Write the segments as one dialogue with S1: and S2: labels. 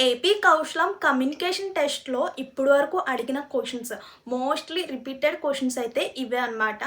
S1: AP కౌశలం communication టెస్ట్‌లో ఇప్పటి వరకు అడిగిన క్వెషన్స్ మోస్ట్‌లీ రిపీటెడ్ క్వెషన్స్ అయితే ఇవే అనమాట.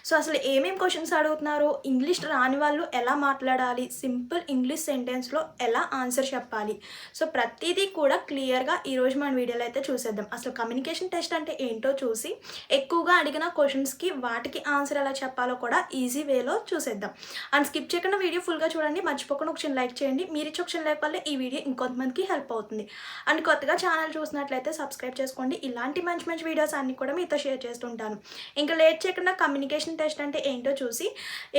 S1: సో, అసలు ఏమేం క్వెషన్స్ అడుగుతున్నారు? ఇంగ్లీష్ రాని వాళ్ళు ఎలా మాట్లాడాలి? సింపుల్ ఇంగ్లీష్ సెంటెన్స్‌లో ఎలా ఆన్సర్ చెప్పాలి? సో, ప్రతీదీ కూడా క్లియర్‌గా ఈరోజు మన వీడియోలో అయితే చూసేద్దాం. అసలు కమ్యూనికేషన్ టెస్ట్ అంటే ఏంటో చూసి, ఎక్కువగా అడిగిన క్వెషన్స్‌కి వాటికి ఆన్సర్ ఎలా చెప్పాలో కూడా ఈజీ వేలో చూసేద్దాం. అండ్ స్కిప్ చేయకుండా వీడియో ఫుల్‌గా చూడండి. మర్చిపోకుండా ఒక చిన్న లైక్ చేయండి. మీరిచ్చే ఒక చిన్న లైక్ వల్ల ఈ వీడియో ఇంకొంతమందికి హెల్ప్ అవుతుంది. అండ్ కొత్తగా ఛానల్ చూసినట్లయితే సబ్స్క్రైబ్ చేసుకోండి. ఇలాంటి మంచి మంచి వీడియోస్ అన్నీ కూడా మీతో షేర్ చేస్తుంటాను. ఇంకా లేట్ చేయకుండా కమ్యూనికేషన్ టెస్ట్ అంటే ఏంటో చూసి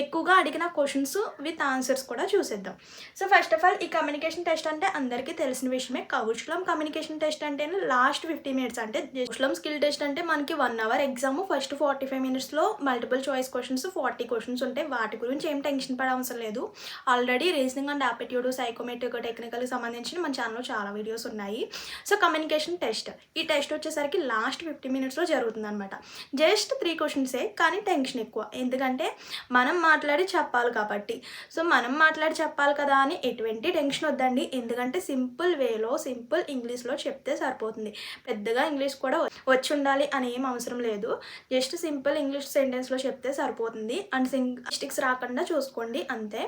S1: ఎక్కువగా అడిగిన క్వశ్చన్స్ విత్ ఆన్సర్స్ కూడా చూసేద్దాం. సో ఫస్ట్ ఆఫ్ ఆల్ ఈ కమ్యూనికేషన్ టెస్ట్ అంటే అందరికీ తెలిసిన విషయమే. కౌశలం కమ్యూనికేషన్ టెస్ట్ అంటే లాస్ట్ 50 మినిట్స్ అంటే కౌశలం స్కిల్ టెస్ట్ అంటే మనకి 1 అవర్ ఎగ్జామ్. ఫస్ట్ 45 మినిట్స్లో మల్టిపుల్ చాయిస్ క్వశ్చన్స్ 40 క్వశ్చన్స్ ఉంటాయి. వాటి గురించి ఏం టెన్షన్ పడే అవసరం లేదు. Already reasoning and aptitude, psychometric, టెక్నికల్కి సంబంధించిన మన ఛానల్లో చాలా వీడియోస్ ఉన్నాయి. సో కమ్యూనికేషన్ టెస్ట్, ఈ టెస్ట్ వచ్చేసరికి లాస్ట్ 50 మినిట్స్లో జరుగుతుంది అనమాట. జస్ట్ 3 క్వశ్చన్సే, కానీ టెన్షన్ ఎక్కువ. ఎందుకంటే మనం మాట్లాడి చెప్పాలి కాబట్టి. సో మనం మాట్లాడి చెప్పాలి కదా అని ఎటువంటి టెన్షన్ వద్దండి. ఎందుకంటే సింపుల్ వేలో సింపుల్ ఇంగ్లీష్లో చెప్తే సరిపోతుంది. పెద్దగా ఇంగ్లీష్ కూడా వచ్చి ఉండాలి అని ఏం అవసరం లేదు. జస్ట్ సింపుల్ ఇంగ్లీష్ సెంటెన్స్లో చెప్తే సరిపోతుంది. అండ్ మిస్టేక్స్ రాకుండా చూసుకోండి అంతే.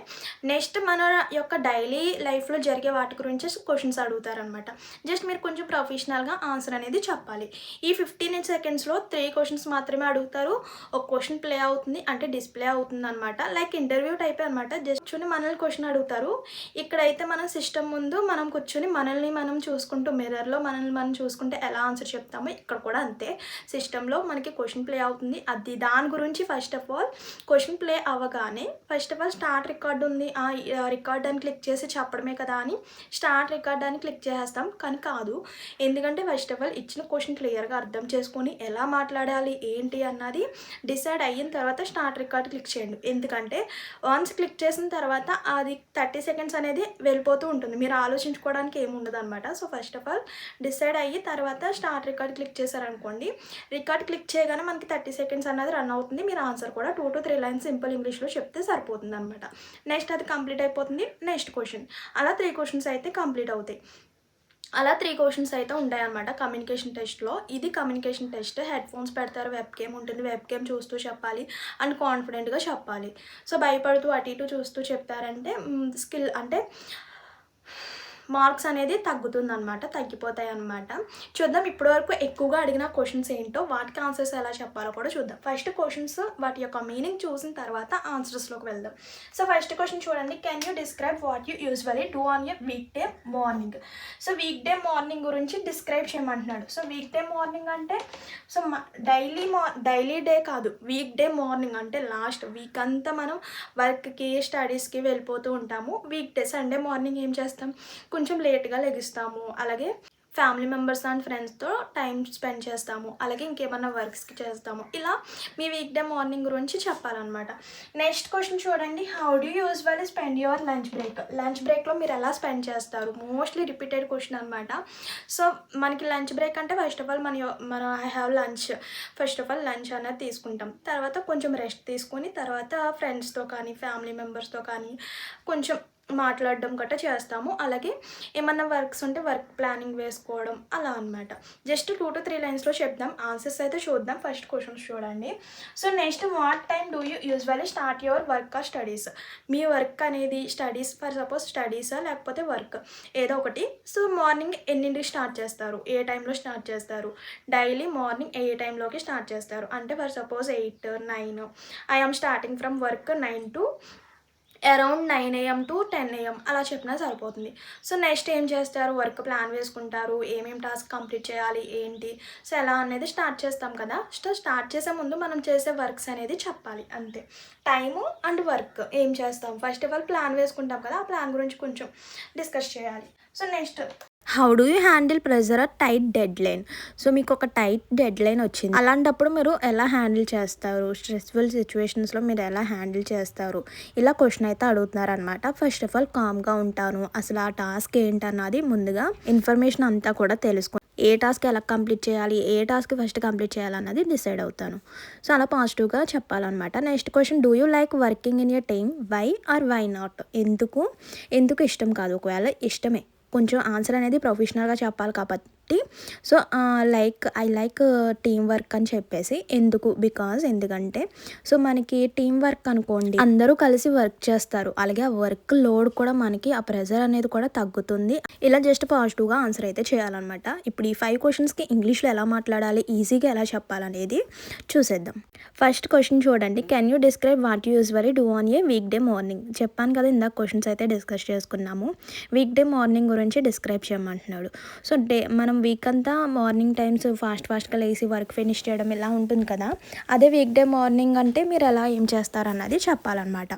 S1: నెక్స్ట్ మన యొక్క డైలీ లైఫ్లో జరిగే వాటి గురించి క్వశ్చన్స్ అడుగుతారనమాట. జస్ట్ మీరు కొంచెం ప్రొఫెషనల్గా ఆన్సర్ అనేది చెప్పాలి. ఈ 15 సెకండ్స్లో 3 క్వశ్చన్స్ మాత్రమే అడుగుతారు. ఒక క్వశ్చన్ ప్లే అవుతుంది, అంటే డిస్ప్లే అవుతుంది అనమాట. లైక్ ఇంటర్వ్యూ టైప్ అనమాట. జస్ట్ కూర్చొని మనల్ని క్వశ్చన్ అడుగుతారు. ఇక్కడైతే మనం సిస్టమ్ ముందు మనం కూర్చొని మనల్ని మనం చూసుకుంటూ, మిర్రర్లో మనల్ని మనం చూసుకుంటే ఎలా ఆన్సర్ చెప్తామో ఇక్కడ కూడా అంతే. సిస్టంలో మనకి క్వశ్చన్ ప్లే అవుతుంది. అది దాని గురించి first of all question play అవ్వగానే first of all start record ఉంది, రికార్డ్ అని క్లిక్ చేసి చెప్పడమే కదా అని స్టార్ట్ రికార్డ్ అని క్లిక్ చేసేస్తాం. కానీ కాదు. ఎందుకంటే ఫస్ట్ ఆఫ్ ఆల్ ఇచ్చిన క్వశ్చన్ క్లియర్గా అర్థం చేసుకొని ఎలా మాట్లాడాలి ఏంటి అన్నది డిసైడ్ అయిన తర్వాత స్టార్ట్ రికార్డ్ క్లిక్ చేయండి. ఎందుకంటే వన్స్ క్లిక్ చేసిన తర్వాత అది 30 సెకండ్స్ అనేది వెళ్ళిపోతూ ఉంటుంది. మీరు ఆలోచించుకోవడానికి ఏమి ఉండదు అనమాట. So first of all decide అయ్యి తర్వాత స్టార్ట్ రికార్డ్ క్లిక్ చేశారనుకోండి, రికార్డ్ క్లిక్ చేయగానే మనకి 30 సెకండ్స్ అనేది రన్ అవుతుంది. మీరు ఆన్సర్ కూడా 2 to 3 లైన్స్ సింపుల్ ఇంగ్లీష్లో చెప్తే సరిపోతుంది అనమాట. నెక్స్ట్ అది కంప్లీట్ అయిపోతుంది. నెక్స్ట్ క్వశ్చన్, అలా 3 క్వశ్చన్స్ అయితే కంప్లీట్ అవుతాయి. అలా 3 క్వశ్చన్స్ అయితే ఉంటాయన్నమాట కమ్యూనికేషన్ టెస్ట్లో. ఇది కమ్యూనికేషన్ టెస్ట్. హెడ్ ఫోన్స్ పెడతారు, వెబ్ కేమ్ ఉంటుంది. వెబ్ కేమ్ చూస్తూ చెప్పాలి అండ్ కాన్ఫిడెంట్గా చెప్పాలి. సో భయపడుతూ అటు ఇటు చూస్తూ చెప్పారంటే స్కిల్ అంటే మార్క్స్ అనేది తగ్గుతుందన్నమాట, తగ్గిపోతాయి అన్నమాట. చూద్దాం ఇప్పటివరకు ఎక్కువగా అడిగిన క్వశ్చన్స్ ఏంటో, వాటికి ఆన్సర్స్ ఎలా చెప్పాలో కూడా చూద్దాం. ఫస్ట్ క్వశ్చన్స్ వాటి యొక్క మీనింగ్ చూసిన తర్వాత ఆన్సర్స్లోకి వెళ్దాం. సో ఫస్ట్ క్వశ్చన్ చూడండి. Can you describe what you usually do on your weekday morning? So weekday morning గురించి డిస్క్రైబ్ చేయమంటున్నాడు. సో వీక్ డే మార్నింగ్ అంటే సో డైలీ డే కాదు, వీక్ డే మార్నింగ్ అంటే లాస్ట్ వీక్ అంతా మనం వర్క్కి స్టడీస్కి వెళ్ళిపోతూ ఉంటాము. వీక్ డే సండే మార్నింగ్ ఏం చేస్తాం? కొంచెం లేట్గా లెగుస్తాము. అలాగే ఫ్యామిలీ మెంబర్స్ అండ్ ఫ్రెండ్స్తో టైం స్పెండ్ చేస్తాము. అలాగే ఇంకేమన్నా వర్క్స్కి చేస్తాము. ఇలా మీ వీక్ డే మార్నింగ్ గురించి చెప్పాలన్నమాట. నెక్స్ట్ క్వశ్చన్ చూడండి. How do usually spend your lunch break? Lunch బ్రేక్లో మీరు ఎలా స్పెండ్ చేస్తారు? మోస్ట్లీ రిపీటెడ్ క్వశ్చన్ అనమాట. సో మనకి లంచ్ బ్రేక్ అంటే ఫస్ట్ ఆఫ్ ఆల్ మన I have lunch, first of all lunch అనేది తీసుకుంటాం. తర్వాత కొంచెం రెస్ట్ తీసుకొని తర్వాత ఫ్రెండ్స్తో కానీ ఫ్యామిలీ మెంబర్స్తో కానీ కొంచెం మాట్లాడడం గట్రా చేస్తాము. అలాగే ఏమన్నా వర్క్స్ ఉంటే వర్క్ ప్లానింగ్ వేసుకోవడం అలా అనమాట. జస్ట్ 2 to 3 లైన్స్లో చెప్దాం. ఆన్సర్స్ అయితే చూద్దాం. ఫస్ట్ క్వశ్చన్స్ చూడండి. So next, what time do you usually start your work or studies? Me work అనేది స్టడీస్, ఫర్ సపోజ్ స్టడీసా లేకపోతే వర్క్ ఏదో ఒకటి. సో మార్నింగ్ ఎన్నింటికి స్టార్ట్ చేస్తారు? ఏ టైంలో స్టార్ట్ చేస్తారు? డైలీ మార్నింగ్ ఏ టైంలోకి స్టార్ట్ చేస్తారు? అంటే for suppose 8, 9. I am starting from work 9 to around 9 AM to 10 AM అలా చెప్పినా సరిపోతుంది. సో నెక్స్ట్ ఏం చేస్తారు? వర్క్ ప్లాన్ వేసుకుంటారు. ఏమేమి టాస్క్ కంప్లీట్ చేయాలి ఏంటి, సో ఎలా అనేది స్టార్ట్ చేస్తాం కదా. సో స్టార్ట్ చేసే ముందు మనం చేసే వర్క్స్ అనేది చెప్పాలి అంతే. టైము అండ్ వర్క్ ఏం చేస్తాం? ఫస్ట్ ఆఫ్ ఆల్ ప్లాన్ వేసుకుంటాం కదా, ఆ ప్లాన్ గురించి కొంచెం డిస్కస్ చేయాలి. So next, how do you handle pressure or tight deadline? సో మీకు ఒక టైట్ డెడ్ లైన్ వచ్చింది, అలాంటప్పుడు మీరు ఎలా హ్యాండిల్ చేస్తారు? స్ట్రెస్ఫుల్ సిచ్యువేషన్స్లో మీరు ఎలా హ్యాండిల్ చేస్తారు? ఇలా క్వశ్చన్ అయితే అడుగుతున్నారు అనమాట. ఫస్ట్ ఆఫ్ ఆల్ కామ్గా ఉంటాను. అసలు ఆ టాస్క్ ఏంటన్నది ముందుగా ఇన్ఫర్మేషన్ అంతా కూడా తెలుసుకొని ఏ టాస్క్ ఎలా కంప్లీట్ చేయాలి, ఏ టాస్క్ ఫస్ట్ కంప్లీట్ చేయాలన్నది డిసైడ్ అవుతాను. సో అలా పాజిటివ్గా చెప్పాలన్నమాట. Next question, do you like working in your team? Why or why not? ఎందుకు ఇష్టం కాదు? ఒకవేళ ఇష్టమే కొంచెం ఆన్సర్ అనేది ప్రొఫెషనల్గా చెప్పాలి కాబట్టి so I like team work అని చెప్పేసి ఎందుకంటే సో మనకి టీం వర్క్ అనుకోండి, అందరూ కలిసి వర్క్ చేస్తారు, అలాగే ఆ వర్క్ లోడ్ కూడా మనకి ఆ ప్రెజర్ అనేది కూడా తగ్గుతుంది. ఇలా జస్ట్ పాజిటివ్గా ఆన్సర్ అయితే చేయాలన్నమాట. ఇప్పుడు ఈ 5 క్వశ్చన్స్కి ఇంగ్లీష్లో ఎలా మాట్లాడాలి, ఈజీగా ఎలా చెప్పాలనేది చూసేద్దాం. ఫస్ట్ క్వశ్చన్ చూడండి, can you describe what you usually do on a weekday morning? చెప్పాను కదా, ఇందాక క్వశ్చన్స్ అయితే డిస్కస్ చేసుకున్నాము. వీక్ డే మార్నింగ్ గురించి డిస్క్రైబ్ చేయమంటున్నాడు. సో మనం వీక్ అంతా మార్నింగ్ టైమ్స్ ఫాస్ట్గా లేసి వర్క్ ఫినిష్ చేయడం ఇలా ఉంటుంది కదా, అదే వీక్ డే మార్నింగ్ అంటే మీరు ఎలా ఏం చేస్తారన్నది చెప్పాలన్నమాట.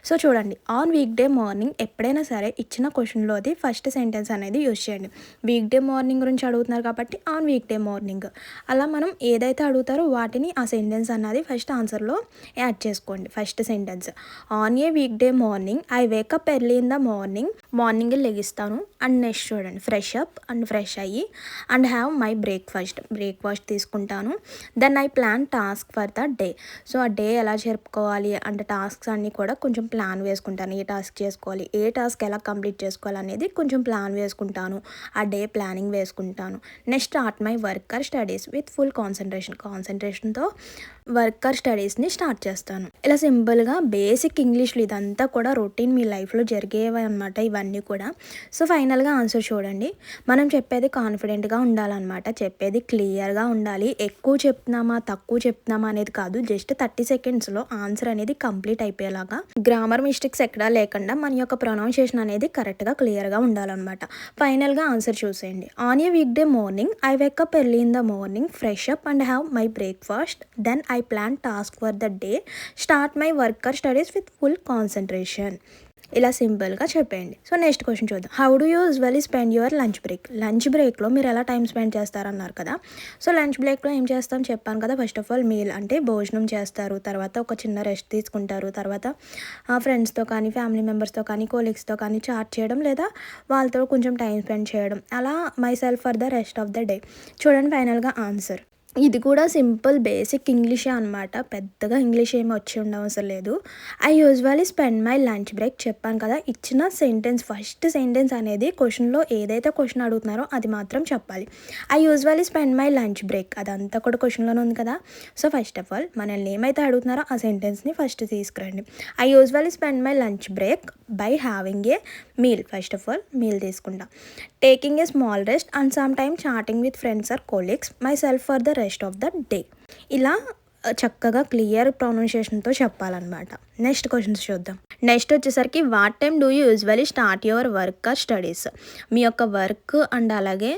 S1: సో చూడండి, ఆన్ వీక్ డే మార్నింగ్ ఎప్పుడైనా సరే ఇచ్చిన క్వశ్చన్లోది ఫస్ట్ సెంటెన్స్ అనేది యూజ్ చేయండి. వీక్ డే మార్నింగ్ గురించి అడుగుతున్నారు కాబట్టి ఆన్ వీక్ డే మార్నింగ్, అలా మనం ఏదైతే అడుగుతారో వాటిని ఆ సెంటెన్స్ అన్నది ఫస్ట్ ఆన్సర్లో యాడ్ చేసుకోండి. First sentence, on a weekday morning I wake up early in the morning లెగిస్తాను. అండ్ నెక్స్ట్ చూడండి, ఫ్రెష్ అయ్యి అండ్ హ్యావ్ మై బ్రేక్ఫాస్ట్ తీసుకుంటాను. Then I plan task for the day. So ఆ day ఎలా జరుపుకోవాలి అంటే టాస్క్స్ అన్నీ కూడా కొంచెం ప్లాన్ వేసుకుంటాను. ఏ టాస్క్ చేసుకోవాలి, ఏ టాస్క్ ఎలా కంప్లీట్ చేసుకోవాలి అనేది కొంచెం ప్లాన్ వేసుకుంటాను. ఆ డే ప్లానింగ్ వేసుకుంటాను. Next start my work or studies with full కాన్సన్ట్రేషన్తో వర్క్ ఆర్ స్టడీస్ని స్టార్ట్ చేస్తాను. ఇలా సింపుల్గా బేసిక్ ఇంగ్లీష్లో ఇదంతా కూడా రొటీన్ మీ లైఫ్లో జరిగేవి అనమాట ఇవన్నీ కూడా. సో ఫైనల్గా ఆన్సర్ చూడండి, మనం చెప్పేది కాన్ఫిడెంట్గా ఉండాలన్నమాట, చెప్పేది క్లియర్గా ఉండాలి. ఎక్కువ చెప్తున్నామా తక్కువ చెప్తున్నామా అనేది కాదు, జస్ట్ 30 సెకండ్స్లో ఆన్సర్ అనేది కంప్లీట్ అయిపోయేలాగా, గ్రామర్ మిస్టేక్స్ ఎక్కడా లేకుండా మన యొక్క ప్రొనౌన్సియేషన్ అనేది కరెక్ట్గా క్లియర్గా ఉండాలన్నమాట. ఫైనల్గా ఆన్సర్ చూసేయండి, on a weekday morning I wake up early in the morning, fresh up and have my breakfast, then I plan task for the day, start my work or studies with full concentration. ఇలా సింపుల్గా చెప్పేయండి. So next question చూద్దాం, how do usually spend your lunch బ్రేక్లో మీరు ఎలా time spend చేస్తారన్నారు కదా. So lunch బ్రేక్లో ఏం చేస్తాం చెప్పాను కదా, ఫస్ట్ ఆఫ్ ఆల్ మీల్ అంటే భోజనం చేస్తారు, తర్వాత ఒక చిన్న రెస్ట్ తీసుకుంటారు, తర్వాత ఫ్రెండ్స్తో కానీ ఫ్యామిలీ మెంబర్స్తో కానీ కోలీగ్స్తో కానీ చాట్ చేయడం లేదా వాళ్ళతో కొంచెం టైం స్పెండ్ చేయడం, అలా my self for the rest of the day. చూడండి ఫైనల్గా ఆన్సర్, ఇది కూడా సింపుల్ బేసిక్ ఇంగ్లీషే అనమాట, పెద్దగా ఇంగ్లీష్ ఏమి వచ్చి ఉండవసరం లేదు. I usually spend my lunch break చెప్పాను కదా, ఇచ్చిన సెంటెన్స్ ఫస్ట్ సెంటెన్స్ అనేది క్వశ్చన్లో ఏదైతే క్వశ్చన్ అడుగుతున్నారో అది మాత్రం చెప్పాలి. I usually spend my lunch break అదంతా కూడా క్వశ్చన్లోనే ఉంది కదా. సో ఫస్ట్ ఆఫ్ ఆల్ మనల్ని ఏమైతే అడుగుతున్నారో ఆ సెంటెన్స్ని ఫస్ట్ తీసుకురండి. I usually spend my lunch break by having a meal, first of all meal తీసుకుంటా, taking a small rest and some time chatting with friends or colleagues, myself for the rest of the day. ఇలా చక్కగా clear ప్రొనౌన్సియేషన్తో చెప్పాలన్నమాట. Next questions చూద్దాం. Next వచ్చేసరికి what time do you usually start your work or studies? మీ యొక్క work and అలాగే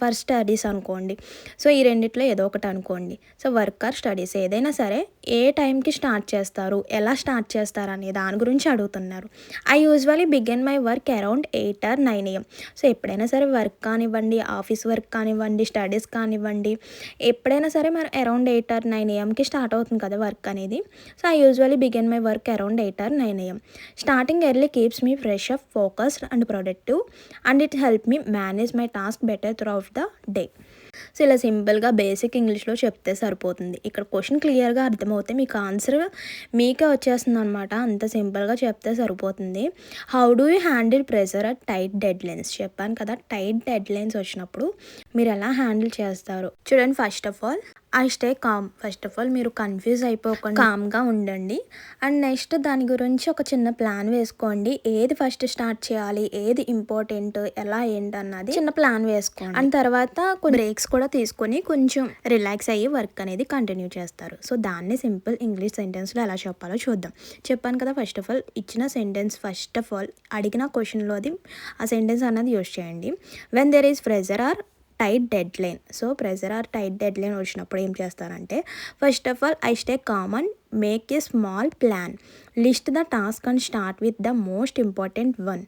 S1: for studies అనుకోండి. సో ఈ రెండిట్లో ఏదో ఒకటి అనుకోండి. సో వర్క్ ఆర్ స్టడీస్ ఏదైనా సరే ఏ టైంకి స్టార్ట్ చేస్తారు, ఎలా స్టార్ట్ చేస్తారు అనే దాని గురించి అడుగుతున్నారు. I usually begin my work around 8 or 9 AM. So ఎప్పుడైనా సరే వర్క్ కానివ్వండి, ఆఫీస్ వర్క్ కానివ్వండి, స్టడీస్ కానివ్వండి, ఎప్పుడైనా సరే మనం అరౌండ్ 8 or 9 AMకి స్టార్ట్ అవుతుంది కదా వర్క్ అనేది. So I usually begin my work around 8 or 9 AM. Starting early keeps me fresh up, focused and productive, and it helps me manage my task better throughout the day. So ఇలా సింపుల్గా basic ఇంగ్లీష్లో చెప్తే సరిపోతుంది. ఇక్కడ question క్లియర్గా అర్థమవుతే మీకు answer మీకే వచ్చేస్తుంది అనమాట, అంత సింపుల్గా చెప్తే సరిపోతుంది. How do you handle pressure at tight dead lines? చెప్పాను కదా, టైట్ డెడ్ లైన్స్ వచ్చినప్పుడు మీరు ఎలా హ్యాండిల్ చేస్తారు చూడండి. First of all I stay com. First of all మీరు కన్ఫ్యూజ్ అయిపోకుండా కామ్గా ఉండండి. అండ్ నెక్స్ట్ దాని గురించి ఒక చిన్న ప్లాన్ వేసుకోండి, ఏది ఫస్ట్ స్టార్ట్ చేయాలి, ఏది ఇంపార్టెంట్, ఎలా ఏంటన్నది చిన్న ప్లాన్ వేసుకోండి. అండ్ తర్వాత కొన్ని బ్రేక్స్ కూడా తీసుకొని కొంచెం రిలాక్స్ అయ్యి వర్క్ అనేది కంటిన్యూ చేస్తారు. సో దాన్ని సింపుల్ ఇంగ్లీష్ సెంటెన్స్లో ఎలా చెప్పాలో చూద్దాం. చెప్పాను కదా, ఫస్ట్ ఆఫ్ ఆల్ ఇచ్చిన సెంటెన్స్ ఫస్ట్ ఆఫ్ ఆల్ అడిగిన క్వశ్చన్లోది ఆ సెంటెన్స్ అన్నది యూజ్ చేయండి. When there is pressure or tight deadline. So pressure or tight deadline వచ్చినప్పుడు ఏం చేస్తారంటే first of all I stay calm and make a small plan, list the task and start with the most important one.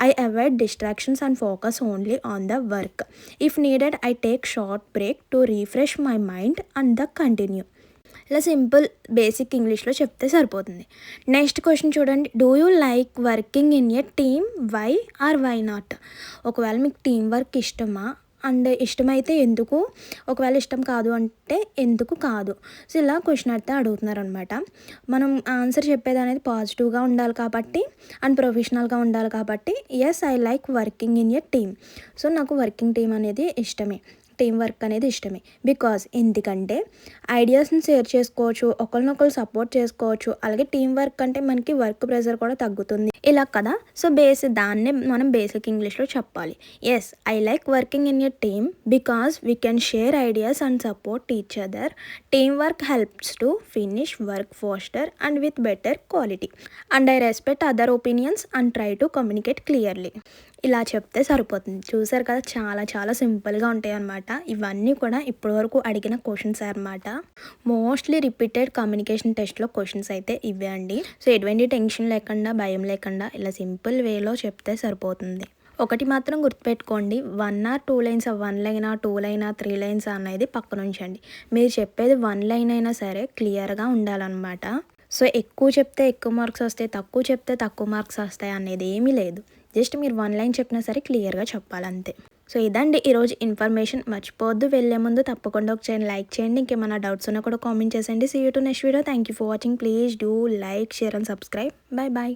S1: I avoid distractions and focus only on the work. If needed I take short break to refresh my mind and the continue. ఇలా simple basic ఇంగ్లీష్లో చెప్తే సరిపోతుంది. Next question చూడండి, do you like working in a team, why or why not? ఒకవేళ మీకు team work ఇష్టమా and ఇష్టమైతే ఎందుకు, ఒకవేళ ఇష్టం కాదు అంటే ఎందుకు కాదు. సో ఇలా క్వశ్చన్ అయితే అడుగుతున్నారనమాట. మనం ఆన్సర్ చెప్పేది అనేది పాజిటివ్గా ఉండాలి కాబట్టి అండ్ ప్రొఫెషనల్గా ఉండాలి కాబట్టి I like working in a team. So నాకు వర్కింగ్ టీమ్ అనేది ఇష్టమే, టీం వర్క్ అనేది ఇష్టమే. ఎందుకంటే ఐడియాస్ని షేర్ చేసుకోవచ్చు, ఒకరినొకరు సపోర్ట్ చేసుకోవచ్చు, అలాగే టీం వర్క్ అంటే మనకి వర్క్ ప్రెషర్ కూడా తగ్గుతుంది ఇలా కదా. సో దాన్నే మనం బేసిక్ ఇంగ్లీష్లో చెప్పాలి. I like working in a team because we can share ideas and support each other. Team work helps to finish work faster and with better quality. And I respect other opinions and try to communicate clearly. ఇలా చెప్తే సరిపోతుంది. చూసారు కదా, చాలా చాలా సింపుల్గా ఉంటాయి అన్నమాట. ఇవన్నీ కూడా ఇప్పటివరకు అడిగిన క్వశ్చన్స్ అనమాట. మోస్ట్లీ రిపీటెడ్ కమ్యూనికేషన్ టెస్ట్లో క్వశ్చన్స్ అయితే ఇవే అండి. సో ఎటువంటి టెన్షన్ లేకుండా, భయం లేకుండా ఇలా సింపుల్ వేలో చెప్తే సరిపోతుంది. ఒకటి మాత్రం గుర్తుపెట్టుకోండి, 1 or 2 లైన్స్, 1 లైనా 2 లైనా 3 లైన్స్ అనేది పక్కన ఉంచండి. మీరు చెప్పేది 1 లైన్ అయినా సరే క్లియర్గా ఉండాలన్నమాట. సో ఎక్కువ చెప్తే ఎక్కువ మార్క్స్ వస్తాయి, తక్కువ చెప్తే తక్కువ మార్క్స్ వస్తాయి అనేది ఏమీ లేదు. జస్ట్ మీరు 1 లైన్ చెప్పినా సరే క్లియర్గా చెప్పాలంతే. సో ఇదండి ఈరోజు ఇన్ఫర్మేషన్. మర్చిపోవద్దు, వెళ్ళే ముందు తప్పకుండా ఒకసారి లైక్ చేయండి. ఇంకేమైనా డౌట్స్ ఉన్నా కూడా కామెంట్ చేసేయండి. See you to next video. Thank you for watching. Please do like, share and subscribe. Bye bye.